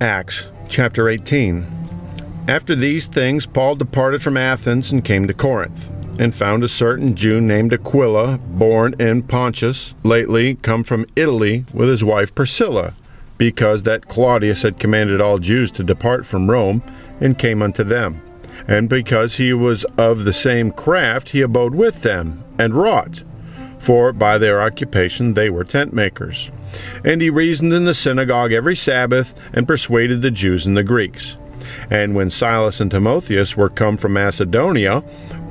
Acts chapter 18. After these things, Paul departed from Athens and came to Corinth, and found a certain Jew named Aquila, born in Pontus, lately come from Italy, with his wife Priscilla, because that Claudius had commanded all Jews to depart from Rome, and came unto them. And because he was of the same craft, he abode with them, and wrought. For by their occupation they were tentmakers. And he reasoned in the synagogue every Sabbath, and persuaded the Jews and the Greeks. And when Silas and Timotheus were come from Macedonia,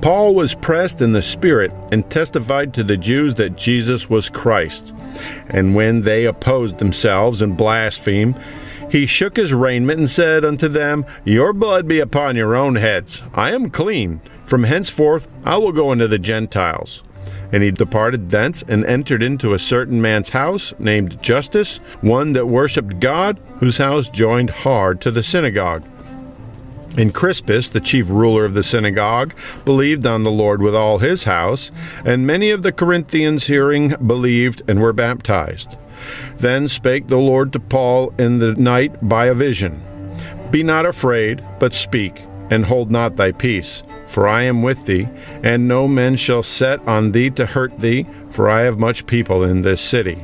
Paul was pressed in the Spirit, and testified to the Jews that Jesus was Christ. And when they opposed themselves and blasphemed, he shook his raiment and said unto them, Your blood be upon your own heads. I am clean. From henceforth I will go into the Gentiles. And he departed thence, and entered into a certain man's house, named Justus, one that worshipped God, whose house joined hard to the synagogue. And Crispus, the chief ruler of the synagogue, believed on the Lord with all his house, and many of the Corinthians hearing believed and were baptized. Then spake the Lord to Paul in the night by a vision, Be not afraid, but speak, and hold not thy peace. For I am with thee, and no man shall set on thee to hurt thee, for I have much people in this city.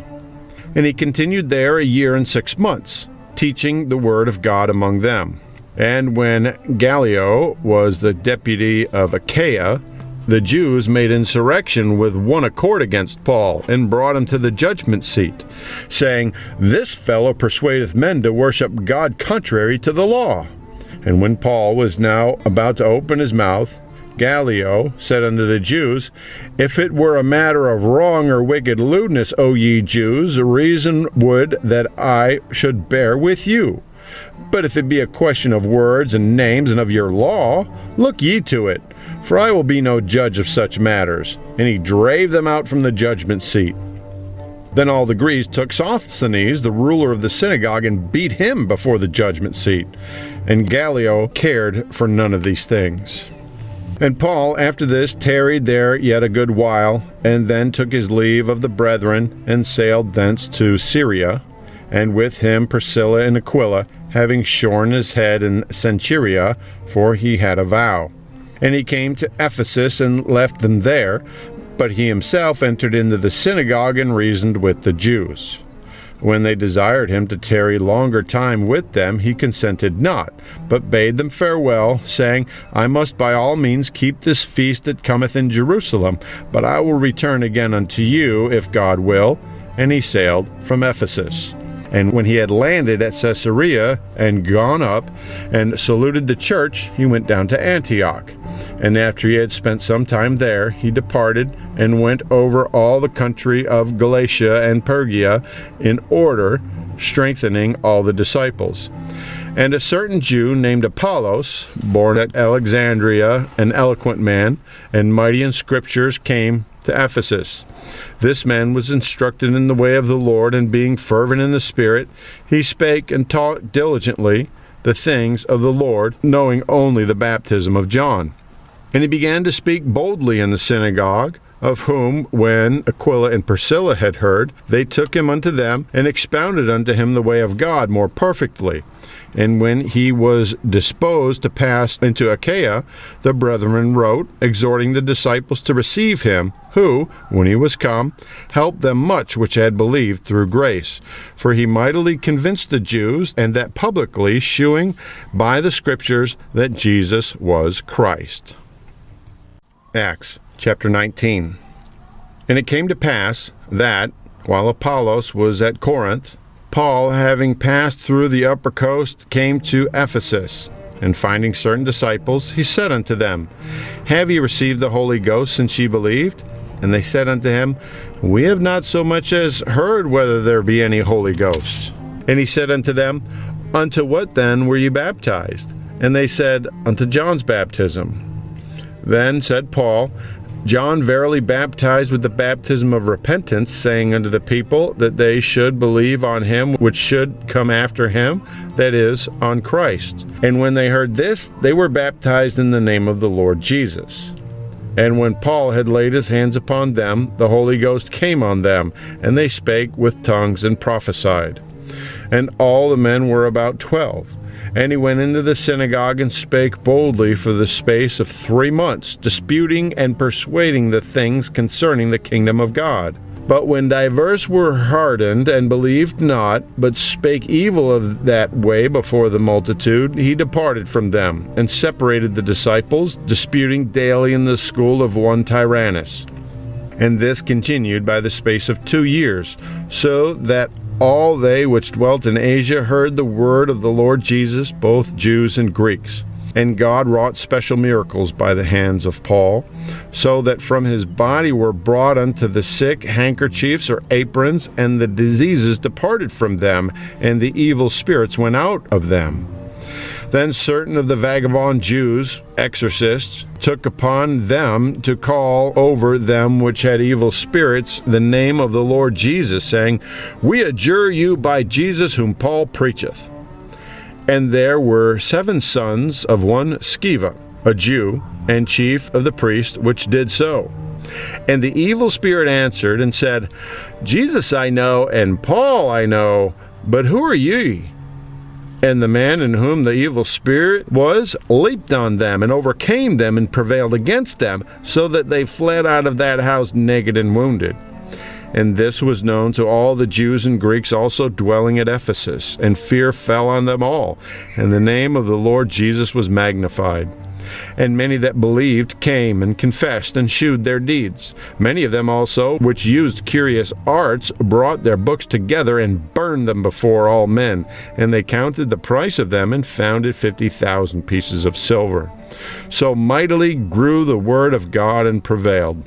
And he continued there 1 year and 6 months, teaching the word of God among them. And when Gallio was the deputy of Achaia, the Jews made insurrection with one accord against Paul, and brought him to the judgment seat, saying, This fellow persuadeth men to worship God contrary to the law. And when Paul was now about to open his mouth, Gallio said unto the Jews, If it were a matter of wrong or wicked lewdness, O ye Jews, reason would that I should bear with you. But if it be a question of words and names and of your law, look ye to it, for I will be no judge of such matters. And he drave them out from the judgment seat. Then all the Greeks took Sosthenes, the ruler of the synagogue, and beat him before the judgment seat. And Gallio cared for none of these things. And Paul after this tarried there yet a good while, and then took his leave of the brethren, and sailed thence to Syria, and with him Priscilla and Aquila, having shorn his head in Cenchrea, for he had a vow. And he came to Ephesus, and left them there, but he himself entered into the synagogue, and reasoned with the Jews. When they desired him to tarry longer time with them, he consented not, but bade them farewell, saying, I must by all means keep this feast that cometh in Jerusalem, but I will return again unto you, if God will. And he sailed from Ephesus. And when he had landed at Caesarea, and gone up, and saluted the church, he went down to Antioch. And after he had spent some time there, he departed, and went over all the country of Galatia and Phrygia, in order, strengthening all the disciples. And a certain Jew named Apollos, born at Alexandria, an eloquent man, and mighty in scriptures, came to Ephesus. This man was instructed in the way of the Lord, and being fervent in the Spirit, he spake and taught diligently the things of the Lord, knowing only the baptism of John. And he began to speak boldly in the synagogue, of whom, when Aquila and Priscilla had heard, they took him unto them, and expounded unto him the way of God more perfectly. And when he was disposed to pass into Achaia, the brethren wrote, exhorting the disciples to receive him, who, when he was come, helped them much which had believed through grace. For he mightily convinced the Jews, and that publicly, shewing by the Scriptures that Jesus was Christ. Acts chapter 19. And it came to pass that, while Apollos was at Corinth, Paul, having passed through the upper coast, came to Ephesus. And finding certain disciples, he said unto them, Have ye received the Holy Ghost since ye believed? And they said unto him, We have not so much as heard whether there be any Holy Ghost. And he said unto them, Unto what then were ye baptized? And they said, Unto John's baptism. Then said Paul, John verily baptized with the baptism of repentance, saying unto the people that they should believe on him which should come after him, that is, on Christ. And when they heard this, they were baptized in the name of the Lord Jesus. And when Paul had laid his hands upon them, the Holy Ghost came on them, and they spake with tongues and prophesied. and all the men were about 12. And he went into the synagogue and spake boldly for the space of 3 months, disputing and persuading the things concerning the kingdom of God. But when divers were hardened and believed not, but spake evil of that way before the multitude, he departed from them, and separated the disciples, disputing daily in the school of one Tyrannus. And this continued by the space of 2 years, so that all they which dwelt in Asia heard the word of the Lord Jesus, both Jews and Greeks. And God wrought special miracles by the hands of Paul, so that from his body were brought unto the sick handkerchiefs or aprons, and the diseases departed from them, and the evil spirits went out of them. Then certain of the vagabond Jews, exorcists, took upon them to call over them which had evil spirits the name of the Lord Jesus, saying, We adjure you by Jesus whom Paul preacheth. And there were 7 sons of one Sceva, a Jew, and chief of the priests, which did so. And the evil spirit answered and said, Jesus I know, and Paul I know, but who are ye? And the man in whom the evil spirit was leaped on them, and overcame them, and prevailed against them, so that they fled out of that house naked and wounded. And this was known to all the Jews and Greeks also dwelling at Ephesus, and fear fell on them all, and the name of the Lord Jesus was magnified. And many that believed came and confessed and shewed their deeds. Many of them also, which used curious arts, brought their books together and burned them before all men. And they counted the price of them, and found it 50,000 pieces of silver. So mightily grew the word of God and prevailed.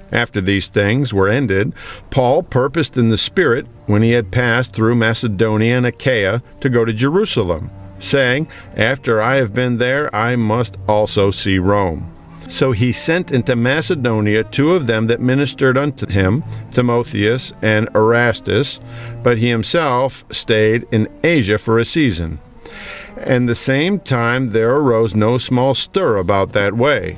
After these things were ended, Paul purposed in the Spirit, when he had passed through Macedonia and Achaia, to go to Jerusalem, saying, After I have been there, I must also see Rome. So he sent into Macedonia 2 of them that ministered unto him, Timotheus and Erastus, but he himself stayed in Asia for a season. And the same time there arose no small stir about that way.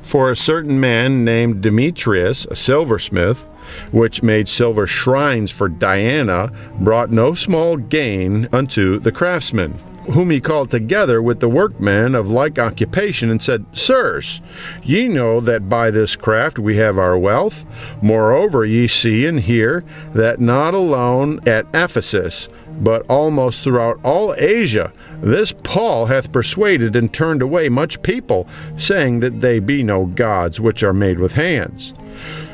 For a certain man named Demetrius, a silversmith, which made silver shrines for Diana, brought no small gain unto the craftsmen, whom he called together with the workmen of like occupation, and said, Sirs, ye know that by this craft we have our wealth. Moreover, ye see and hear that not alone at Ephesus, but almost throughout all Asia, this Paul hath persuaded and turned away much people, saying that they be no gods which are made with hands.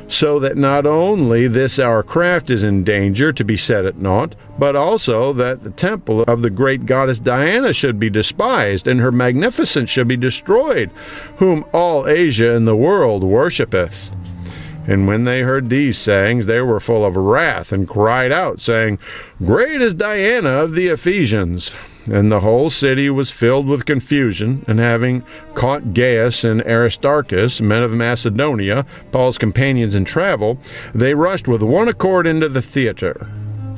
So that not only this our craft is in danger to be set at naught, but also that the temple of the great goddess Diana should be despised, and her magnificence should be destroyed, whom all Asia and the world worshipeth. And when they heard these sayings, they were full of wrath, and cried out, saying, Great is Diana of the Ephesians. And the whole city was filled with confusion, and having caught Gaius and Aristarchus, men of Macedonia, Paul's companions in travel, they rushed with one accord into the theater.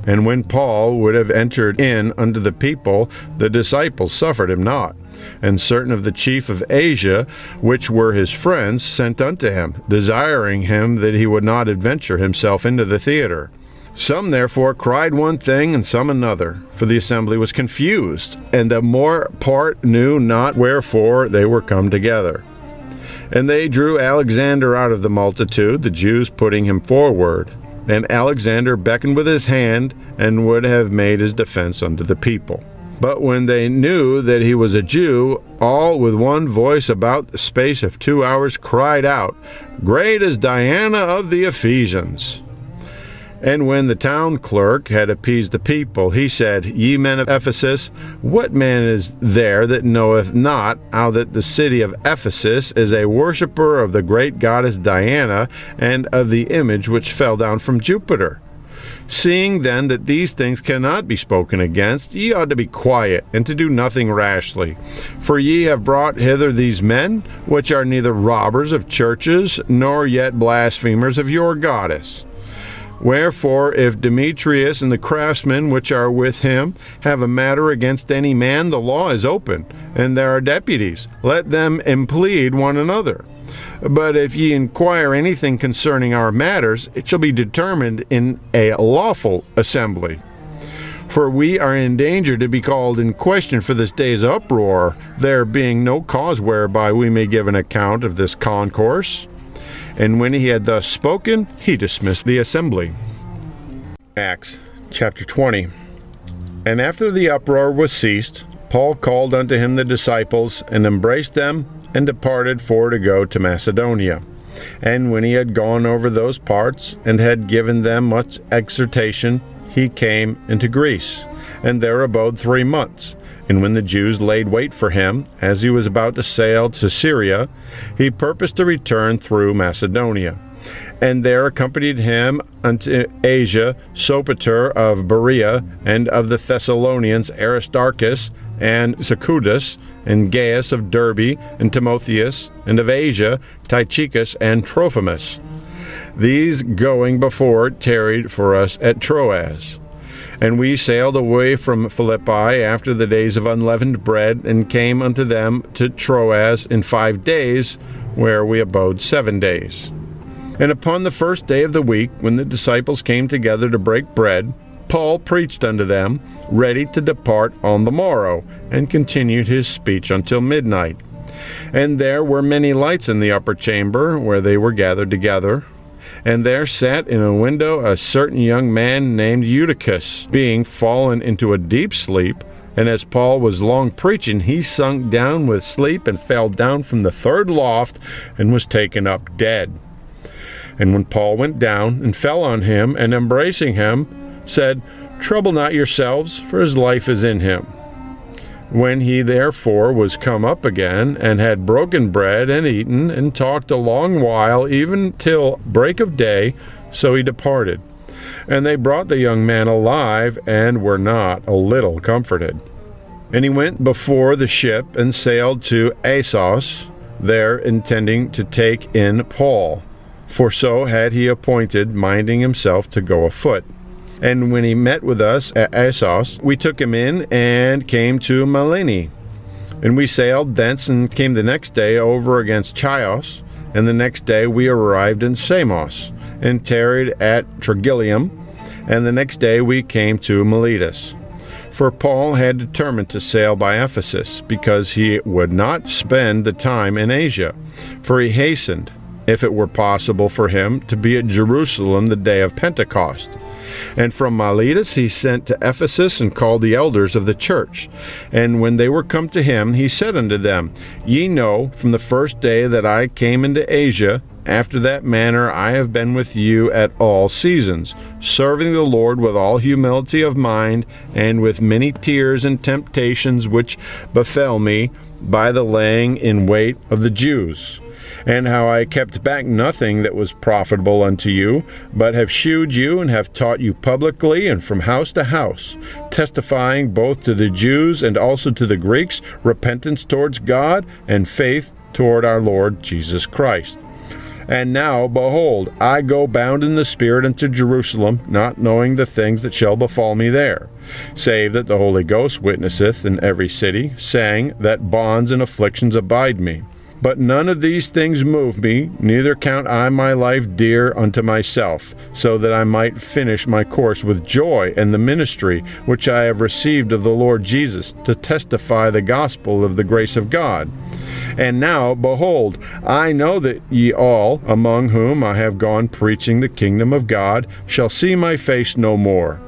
And when Paul would have entered in unto the people, the disciples suffered him not. And certain of the chief of Asia, which were his friends, sent unto him, desiring him that he would not adventure himself into the theater. Some therefore cried one thing, and some another, for the assembly was confused, and the more part knew not wherefore they were come together. And they drew Alexander out of the multitude, the Jews putting him forward. And Alexander beckoned with his hand, and would have made his defense unto the people. But when they knew that he was a Jew, all with one voice about the space of 2 hours cried out, Great is Diana of the Ephesians. And when the town clerk had appeased the people, he said, Ye men of Ephesus, what man is there that knoweth not how that the city of Ephesus is a worshipper of the great goddess Diana, and of the image which fell down from Jupiter? Seeing then that these things cannot be spoken against, ye ought to be quiet, and to do nothing rashly. For ye have brought hither these men, which are neither robbers of churches, nor yet blasphemers of your goddess. Wherefore, if Demetrius and the craftsmen which are with him have a matter against any man, the law is open, and there are deputies. Let them implead one another. But if ye inquire anything concerning our matters, it shall be determined in a lawful assembly. For we are in danger to be called in question for this day's uproar, there being no cause whereby we may give an account of this concourse. And when he had thus spoken, he dismissed the assembly. Acts chapter 20. And after the uproar was ceased, Paul called unto him the disciples, and embraced them, and departed for to go to Macedonia. And when he had gone over those parts, and had given them much exhortation, he came into Greece, and there abode 3 months. And when the Jews laid wait for him, as he was about to sail to Syria, he purposed to return through Macedonia. And there accompanied him unto Asia Sopater of Berea, and of the Thessalonians Aristarchus, and Secundus, and Gaius of Derbe, and Timotheus, and of Asia Tychicus and Trophimus. These going before tarried for us at Troas. And we sailed away from Philippi after the days of unleavened bread, and came unto them to Troas in 5 days, where we abode 7 days. And upon the first day of the week, when the disciples came together to break bread, Paul preached unto them, ready to depart on the morrow, and continued his speech until midnight. And there were many lights in the upper chamber, where they were gathered together. And there sat in a window a certain young man named Eutychus, being fallen into a deep sleep. And as Paul was long preaching, he sunk down with sleep, and fell down from the 3rd loft, and was taken up dead. And when Paul went down, and fell on him, and embracing him, said, Trouble not yourselves, for his life is in him. When he therefore was come up again, and had broken bread, and eaten, and talked a long while, even till break of day, so he departed. And they brought the young man alive, and were not a little comforted. And he went before the ship, and sailed to Assos, there intending to take in Paul. For so had he appointed, minding himself to go afoot. And when he met with us at Assos, we took him in, and came to Mytilene. And we sailed thence, and came the next day over against Chios. And the next day we arrived in Samos, and tarried at Trogyllium. And the next day we came to Miletus. For Paul had determined to sail by Ephesus, because he would not spend the time in Asia. For he hastened, if it were possible for him, to be at Jerusalem the day of Pentecost. And from Miletus he sent to Ephesus, and called the elders of the church. And when they were come to him, he said unto them, Ye know from the first day that I came into Asia, after that manner I have been with you at all seasons, serving the Lord with all humility of mind, and with many tears and temptations which befell me by the laying in wait of the Jews. And how I kept back nothing that was profitable unto you, but have shewed you, and have taught you publicly, and from house to house, testifying both to the Jews and also to the Greeks repentance towards God, and faith toward our Lord Jesus Christ. And now, behold, I go bound in the Spirit unto Jerusalem, not knowing the things that shall befall me there, save that the Holy Ghost witnesseth in every city, saying that bonds and afflictions abide me. But none of these things move me, neither count I my life dear unto myself, so that I might finish my course with joy in the ministry which I have received of the Lord Jesus, to testify the gospel of the grace of God. And now, behold, I know that ye all, among whom I have gone preaching the kingdom of God, shall see my face no more.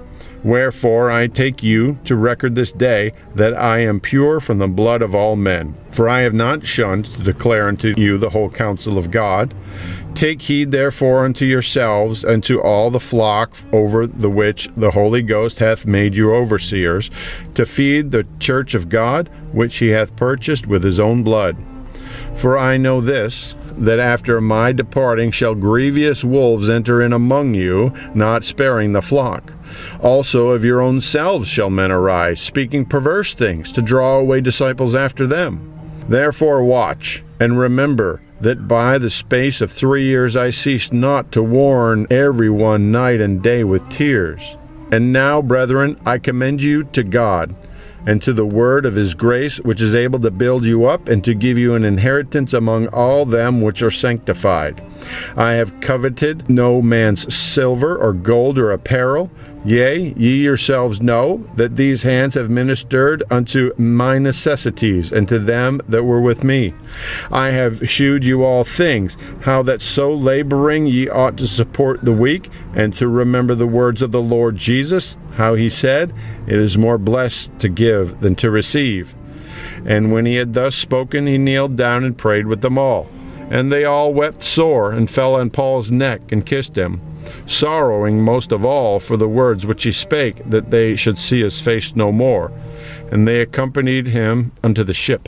Wherefore I take you to record this day, that I am pure from the blood of all men. For I have not shunned to declare unto you the whole counsel of God. Take heed therefore unto yourselves, and to all the flock over the which the Holy Ghost hath made you overseers, to feed the church of God, which he hath purchased with his own blood. For I know this, that after my departing shall grievous wolves enter in among you, not sparing the flock. Also of your own selves shall men arise, speaking perverse things, to draw away disciples after them. Therefore watch, and remember that by the space of 3 years I ceased not to warn every one night and day with tears. And now, brethren, I commend you to God, and to the word of his grace, which is able to build you up and to give you an inheritance among all them which are sanctified. I have coveted no man's silver or gold or apparel. Yea, ye yourselves know that these hands have ministered unto my necessities, and to them that were with me. I have shewed you all things, how that so laboring ye ought to support the weak, and to remember the words of the Lord Jesus, how he said, It is more blessed to give than to receive. And when he had thus spoken, he kneeled down and prayed with them all. And they all wept sore, and fell on Paul's neck, and kissed him, sorrowing most of all for the words which he spake, that they should see his face no more. And they accompanied him unto the ship.